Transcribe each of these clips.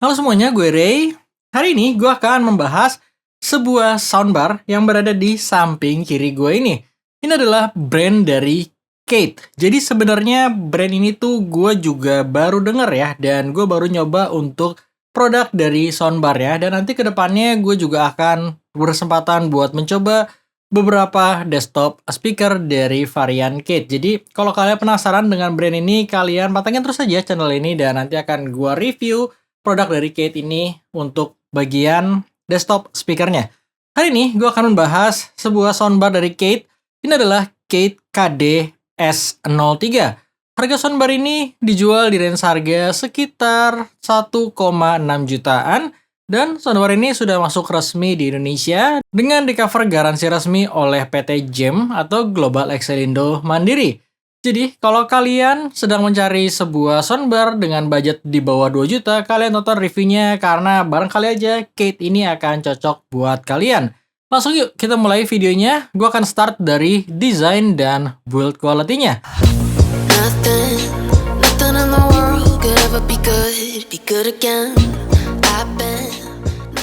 Halo semuanya, gue Ray. Hari ini gue akan membahas sebuah soundbar yang berada di samping kiri gue ini. Ini adalah brand dari Kate. Jadi sebenarnya brand ini tuh gue juga baru denger ya, dan gue baru nyoba untuk produk dari soundbar ya. Dan nanti kedepannya gue juga akan berkesempatan buat mencoba beberapa desktop speaker dari varian Kate. Jadi kalau kalian penasaran dengan brand ini, kalian pantengin terus aja channel ini dan nanti akan gue review produk dari Kate ini untuk bagian desktop speakernya. Hari ini gue akan membahas sebuah soundbar dari Kate. Ini adalah Kate KD S03. Harga soundbar ini dijual di range harga sekitar 1,6 jutaan. Dan soundbar ini sudah masuk resmi di Indonesia dengan di cover garansi resmi oleh PT GEM atau Global Excelindo Mandiri. Jadi, kalau kalian sedang mencari sebuah soundbar dengan budget di bawah 2 juta, kalian tonton reviewnya karena barangkali aja Kate ini akan cocok buat kalian. Langsung yuk, kita mulai videonya. Gue akan start dari desain dan build quality-nya. Nothing in the world could ever be good again.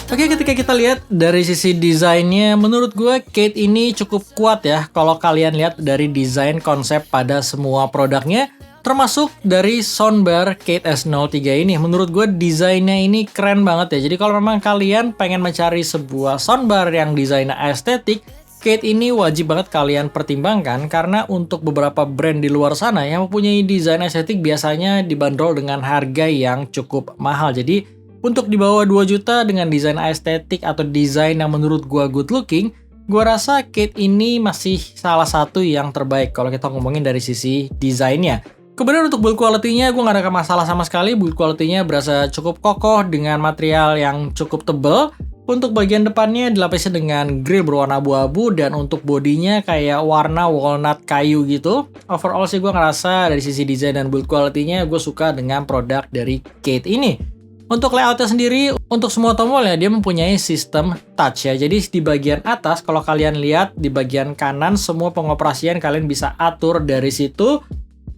Oke, ketika kita lihat dari sisi desainnya, menurut gue Kate ini cukup kuat ya. Kalau kalian lihat dari desain konsep pada semua produknya, termasuk dari soundbar Kate S03 ini. Menurut gue desainnya ini keren banget ya. Jadi kalau memang kalian pengen mencari sebuah soundbar yang desainnya estetik, Kate ini wajib banget kalian pertimbangkan karena untuk beberapa brand di luar sana yang mempunyai desain estetik biasanya dibanderol dengan harga yang cukup mahal. Jadi untuk di bawah 2 juta dengan desain estetik atau desain yang menurut gua good looking, gua rasa Kate ini masih salah satu yang terbaik kalau kita ngomongin dari sisi desainnya. Kemudian untuk build quality-nya gua nggak ada masalah sama sekali. Build quality-nya berasa cukup kokoh dengan material yang cukup tebal. Untuk bagian depannya dilapisi dengan grill berwarna abu-abu dan untuk bodinya kayak warna walnut kayu gitu. Overall sih gua ngerasa dari sisi desain dan build quality-nya gue suka dengan produk dari Kate ini. Untuk layoutnya sendiri, untuk semua tombol ya dia mempunyai sistem touch ya. Jadi di bagian atas, kalau kalian lihat di bagian kanan, semua pengoperasian kalian bisa atur dari situ.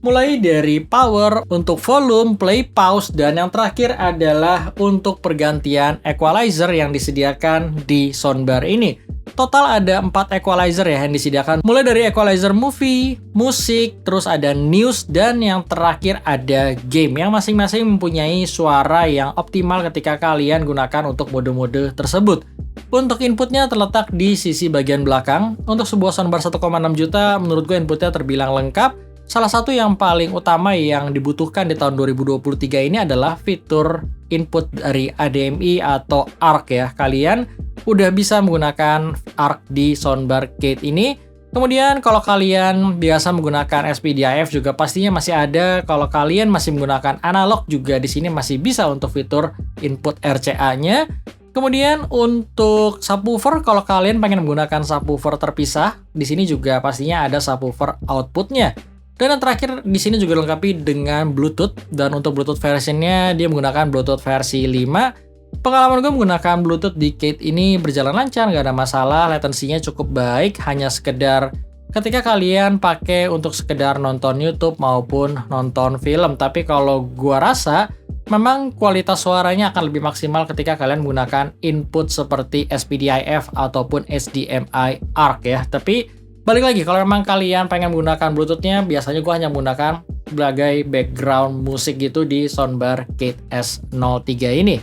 Mulai dari power, untuk volume, play, pause, dan yang terakhir adalah untuk pergantian equalizer yang disediakan di soundbar ini. Total ada 4 equalizer ya yang disediakan. Mulai dari equalizer movie, musik, terus ada news, dan yang terakhir ada game. Yang masing-masing mempunyai suara yang optimal ketika kalian gunakan untuk mode-mode tersebut. Untuk inputnya terletak di sisi bagian belakang. Untuk sebuah soundbar 1,6 juta, menurut gue inputnya terbilang lengkap. Salah satu yang paling utama yang dibutuhkan di tahun 2023 ini adalah fitur input dari HDMI atau ARC ya. Kalian udah bisa menggunakan ARC di soundbar Kate ini. Kemudian kalau kalian biasa menggunakan SPDIF juga pastinya masih ada. Kalau kalian masih menggunakan analog juga di sini masih bisa untuk fitur input RCA-nya. Kemudian untuk subwoofer, kalau kalian pengen menggunakan subwoofer terpisah, di sini juga pastinya ada subwoofer outputnya. Dan yang terakhir di sini juga dilengkapi dengan Bluetooth, dan untuk Bluetooth versionnya dia menggunakan Bluetooth versi 5. Pengalaman gue menggunakan Bluetooth di Kate ini berjalan lancar, nggak ada masalah, latensinya cukup baik, hanya sekedar ketika kalian pakai untuk sekedar nonton YouTube maupun nonton film. Tapi kalau gua rasa memang kualitas suaranya akan lebih maksimal ketika kalian menggunakan input seperti SPDIF ataupun HDMI ARC ya. Tapi balik lagi, kalau memang kalian pengen menggunakan Bluetooth-nya, biasanya gue hanya menggunakan sebagai background musik gitu di soundbar Kate S03 ini.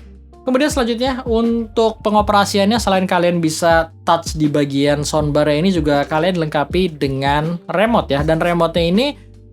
Kemudian selanjutnya, untuk pengoperasiannya, selain kalian bisa touch di bagian soundbar ini, juga kalian dilengkapi dengan remote ya. Dan remote-nya ini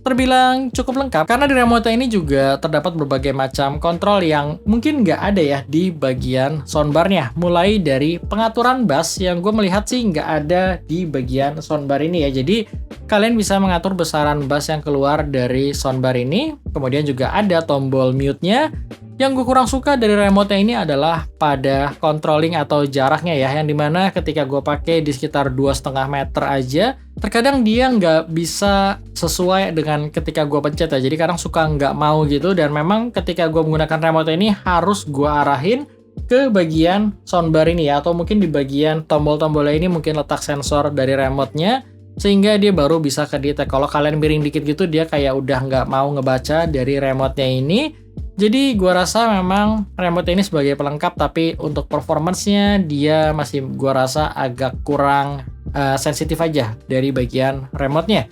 terbilang cukup lengkap, karena di remote ini juga terdapat berbagai macam kontrol yang mungkin nggak ada ya di bagian soundbarnya. Mulai dari pengaturan bass yang gue melihat sih nggak ada di bagian soundbar ini ya. Jadi kalian bisa mengatur besaran bass yang keluar dari soundbar ini. Kemudian juga ada tombol mute-nya. Yang gue kurang suka dari remote-nya ini adalah pada controlling atau jaraknya ya, yang dimana ketika gue pakai di sekitar 2,5 meter aja, terkadang dia nggak bisa sesuai dengan ketika gue pencet ya, jadi kadang suka nggak mau gitu, dan memang ketika gue menggunakan remote ini harus gue arahin ke bagian soundbar ini ya, atau mungkin di bagian tombol-tombolnya ini mungkin letak sensor dari remote-nya, sehingga dia baru bisa ke detect. Kalau kalian miring dikit gitu, dia kayak udah nggak mau ngebaca dari remote-nya ini. Jadi gua rasa memang remote ini sebagai pelengkap, tapi untuk performance-nya dia masih gua rasa agak kurang sensitif aja dari bagian remote-nya.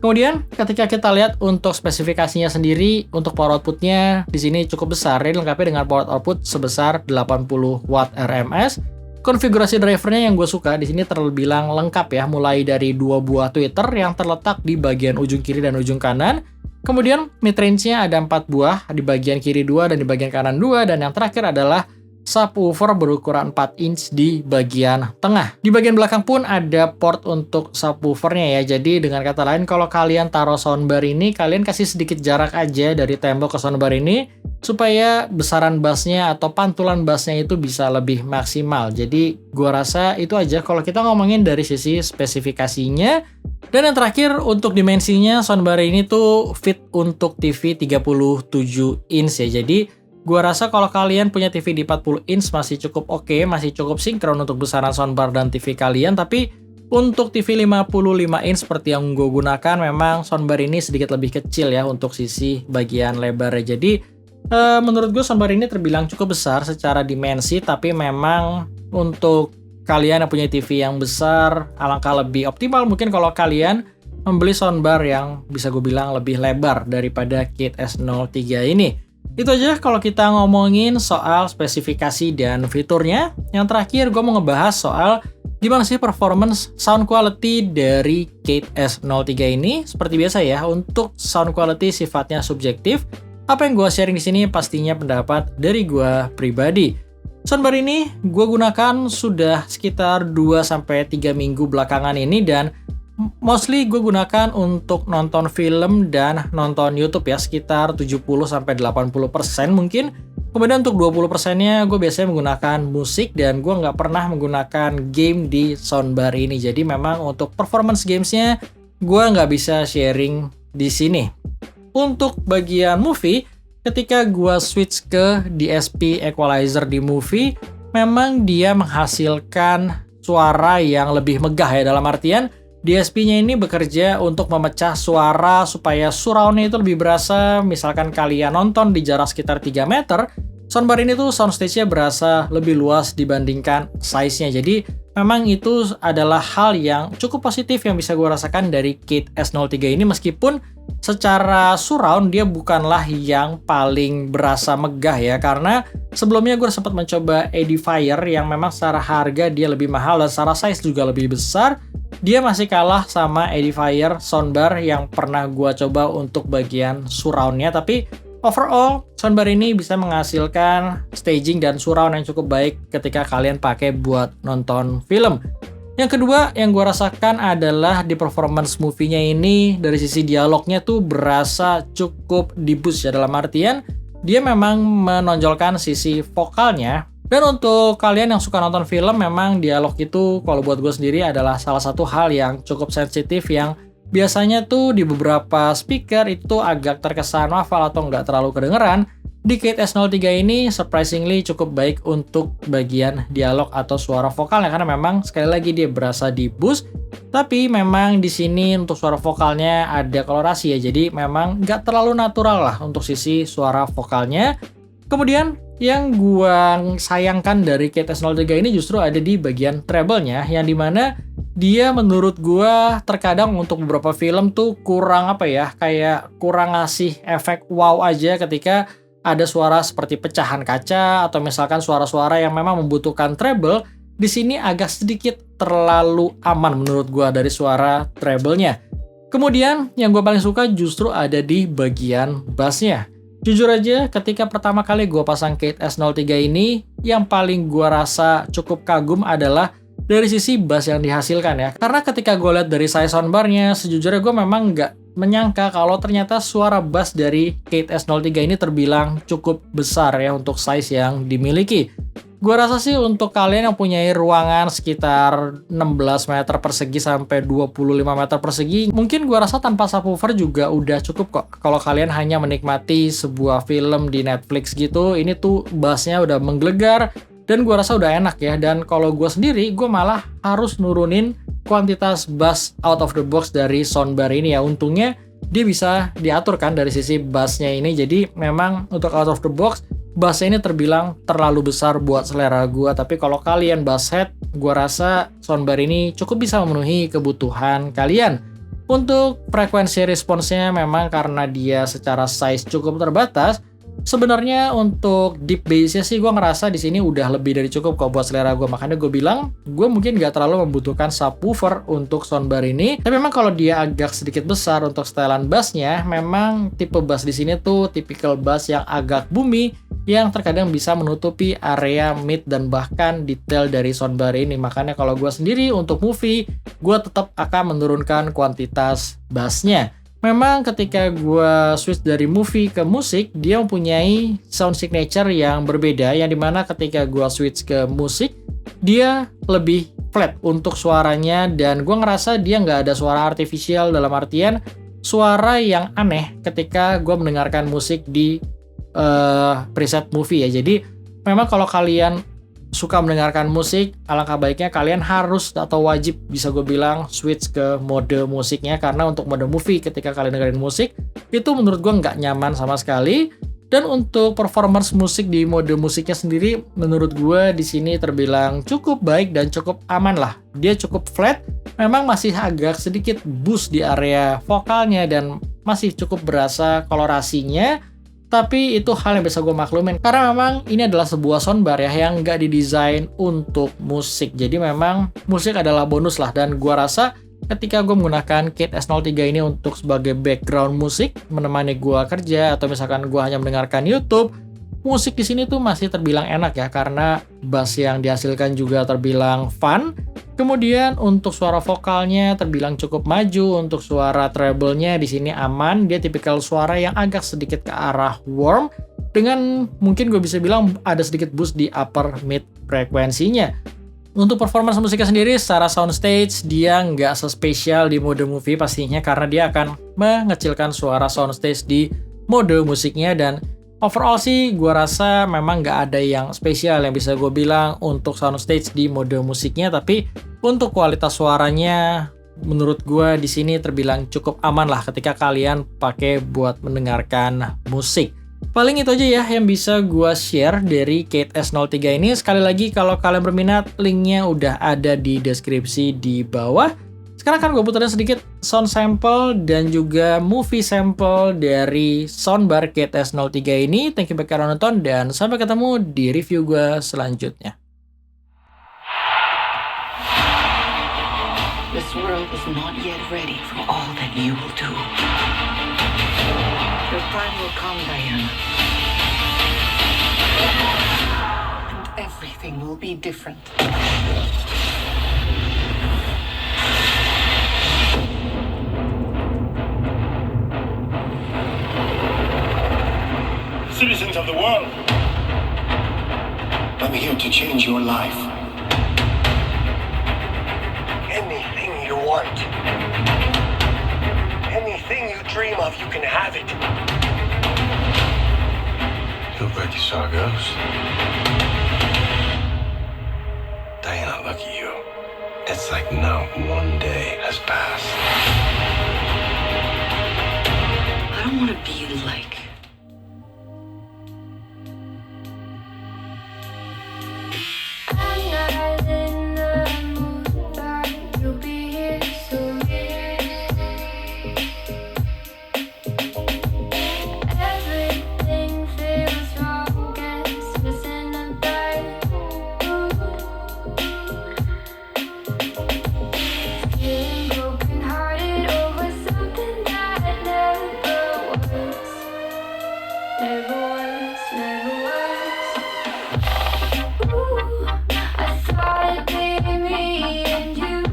Kemudian ketika kita lihat untuk spesifikasinya sendiri, untuk power output-nya di sini cukup besar. Dia dilengkapi dengan power output sebesar 80 watt RMS. Konfigurasi drivernya yang gue suka di sini terbilang lengkap ya, mulai dari 2 buah tweeter yang terletak di bagian ujung kiri dan ujung kanan. Kemudian mid-range-nya ada 4 buah, di bagian kiri 2 dan di bagian kanan 2, dan yang terakhir adalah subwoofer berukuran 4 inch di bagian tengah. Di bagian belakang pun ada port untuk subwoofernya ya. Jadi dengan kata lain, kalau kalian taruh soundbar ini, kalian kasih sedikit jarak aja dari tembok ke soundbar ini supaya besaran bassnya atau pantulan bassnya itu bisa lebih maksimal. Jadi gua rasa itu aja kalau kita ngomongin dari sisi spesifikasinya. Dan yang terakhir untuk dimensinya, soundbar ini tuh fit untuk TV 37 inch ya. Jadi gua rasa kalau kalian punya TV di 40 inch masih cukup oke, masih cukup sinkron untuk besaran soundbar dan TV kalian. Tapi untuk TV 55 inch seperti yang gue gunakan, memang soundbar ini sedikit lebih kecil ya untuk sisi bagian lebarnya. Jadi menurut gue soundbar ini terbilang cukup besar secara dimensi, tapi memang untuk kalian yang punya TV yang besar, alangkah lebih optimal mungkin kalau kalian membeli soundbar yang bisa gue bilang lebih lebar daripada Kate S03 ini. Itu aja kalau kita ngomongin soal spesifikasi dan fiturnya. Yang terakhir gue mau ngebahas soal gimana sih performance sound quality dari Kate S03 ini. Seperti biasa ya, untuk sound quality sifatnya subjektif. Apa yang gue sharing di sini pastinya pendapat dari gue pribadi. Soundbar ini gue gunakan sudah sekitar 2-3 minggu belakangan ini, dan mostly gue gunakan untuk nonton film dan nonton YouTube ya, sekitar 70-80% mungkin. Kemudian untuk 20%-nya gue biasanya menggunakan musik, dan gue nggak pernah menggunakan game di soundbar ini. Jadi memang untuk performance gamesnya gue nggak bisa sharing di sini. Untuk bagian movie, ketika gua switch ke DSP equalizer di movie, memang dia menghasilkan suara yang lebih megah ya, dalam artian DSP-nya ini bekerja untuk memecah suara supaya surround-nya itu lebih berasa. Misalkan kalian nonton di jarak sekitar 3 meter, soundbar ini tuh soundstage-nya berasa lebih luas dibandingkan size-nya. Jadi memang itu adalah hal yang cukup positif yang bisa gue rasakan dari Kate S03 ini, meskipun secara surround dia bukanlah yang paling berasa megah ya, karena sebelumnya gue sempat mencoba Edifier yang memang secara harga dia lebih mahal dan secara size juga lebih besar. Dia masih kalah sama Edifier soundbar yang pernah gue coba untuk bagian surround-nya, tapi overall soundbar ini bisa menghasilkan staging dan surround yang cukup baik ketika kalian pakai buat nonton film. Yang kedua yang gue rasakan adalah di performance movie-nya ini, dari sisi dialognya tuh berasa cukup di-boost ya, dalam artian dia memang menonjolkan sisi vokalnya. Dan untuk kalian yang suka nonton film, memang dialog itu kalau buat gue sendiri adalah salah satu hal yang cukup sensitif, yang biasanya tuh di beberapa speaker itu agak terkesan hafal atau nggak terlalu kedengeran. Di Kate S03 ini surprisingly cukup baik untuk bagian dialog atau suara vokalnya, karena memang sekali lagi dia berasa di boost, tapi memang di sini untuk suara vokalnya ada kolorasi ya, jadi memang nggak terlalu natural lah untuk sisi suara vokalnya. Kemudian yang gua sayangkan dari Kate S03 ini justru ada di bagian treble-nya, yang dimana dia menurut gua terkadang untuk beberapa film tuh kurang kayak kurang ngasih efek wow aja ketika ada suara seperti pecahan kaca atau misalkan suara-suara yang memang membutuhkan treble. Di sini agak sedikit terlalu aman menurut gua dari suara treble-nya. Kemudian yang gua paling suka justru ada di bagian bass-nya. Jujur aja, ketika pertama kali gua pasang Kate S03 ini, yang paling gua rasa cukup kagum adalah dari sisi bass yang dihasilkan ya. Karena ketika gue lihat dari size soundbar-nya, sejujurnya gue memang nggak menyangka kalau ternyata suara bass dari Kate S03 ini terbilang cukup besar ya untuk size yang dimiliki. Gue rasa sih untuk kalian yang punya ruangan sekitar 16 meter persegi sampai 25 meter persegi, mungkin gue rasa tanpa subwoofer juga udah cukup kok. Kalau kalian hanya menikmati sebuah film di Netflix gitu, ini tuh bassnya udah menggelegar. Dan gue rasa udah enak ya. Dan kalau gue sendiri, gue malah harus nurunin kuantitas bass out of the box dari soundbar ini ya. Untungnya dia bisa diatur kan dari sisi bassnya ini. Jadi memang untuk out of the box, bassnya ini terbilang terlalu besar buat selera gua. Tapi kalau kalian bass head, gua rasa soundbar ini cukup bisa memenuhi kebutuhan kalian. Untuk frekuensi responsnya memang karena dia secara size cukup terbatas, sebenarnya untuk deep bass-nya sih gue ngerasa di sini udah lebih dari cukup kok buat selera gue. Makanya gue bilang gue mungkin gak terlalu membutuhkan subwoofer untuk soundbar ini. Tapi memang kalau dia agak sedikit besar untuk setelan bassnya, memang tipe bass di sini tuh tipikal bass yang agak boomy, yang terkadang bisa menutupi area mid dan bahkan detail dari soundbar ini. Makanya kalau gue sendiri untuk movie, gue tetap akan menurunkan kuantitas bassnya. Memang ketika gue switch dari movie ke musik, dia mempunyai sound signature yang berbeda, yang dimana ketika gue switch ke musik, dia lebih flat untuk suaranya, dan gue ngerasa dia nggak ada suara artificial dalam artian suara yang aneh ketika gue mendengarkan musik di preset movie ya. Jadi memang kalau kalian suka mendengarkan musik, alangkah baiknya kalian harus atau wajib bisa gue bilang switch ke mode musiknya, karena untuk mode movie ketika kalian dengerin musik itu menurut gue nggak nyaman sama sekali. Dan untuk performance musik di mode musiknya sendiri menurut gue di sini terbilang cukup baik dan cukup aman lah. Dia cukup flat, memang masih agak sedikit boost di area vokalnya dan masih cukup berasa kolorasinya. Tapi itu hal yang bisa gue maklumin, karena memang ini adalah sebuah soundbar ya yang nggak didesain untuk musik. Jadi memang musik adalah bonus lah, dan gue rasa ketika gue menggunakan Kate S03 ini untuk sebagai background musik menemani gue kerja, atau misalkan gue hanya mendengarkan YouTube, musik di sini tuh masih terbilang enak ya, karena bass yang dihasilkan juga terbilang fun. Kemudian untuk suara vokalnya terbilang cukup maju, untuk suara treble-nya di sini aman, dia tipikal suara yang agak sedikit ke arah warm, dengan mungkin gue bisa bilang ada sedikit boost di upper mid frekuensinya. Untuk performance musiknya sendiri secara soundstage dia nggak sespesial di mode movie pastinya, karena dia akan mengecilkan suara soundstage di mode musiknya. Dan overall sih gue rasa memang nggak ada yang spesial yang bisa gue bilang untuk soundstage di mode musiknya. Tapi untuk kualitas suaranya menurut gue di sini terbilang cukup aman lah ketika kalian pakai buat mendengarkan musik. Paling itu aja ya yang bisa gue share dari Kate S03 ini. Sekali lagi kalau kalian berminat, linknya udah ada di deskripsi di bawah. Sekarang kan gue puterin sedikit sound sample dan juga movie sample dari soundbar Kate S03 ini. Thank you karena nonton, dan sampai ketemu di review gue selanjutnya. This world is not yet ready for all that you will do. Your time will come, Diana. And everything will be different. Citizens of the world, I'm here to change your life. Anything you want, anything you dream of, you can have it. You look like you saw a ghost. Diana, look at you. It's like not one day has passed. I don't want to be like me and you.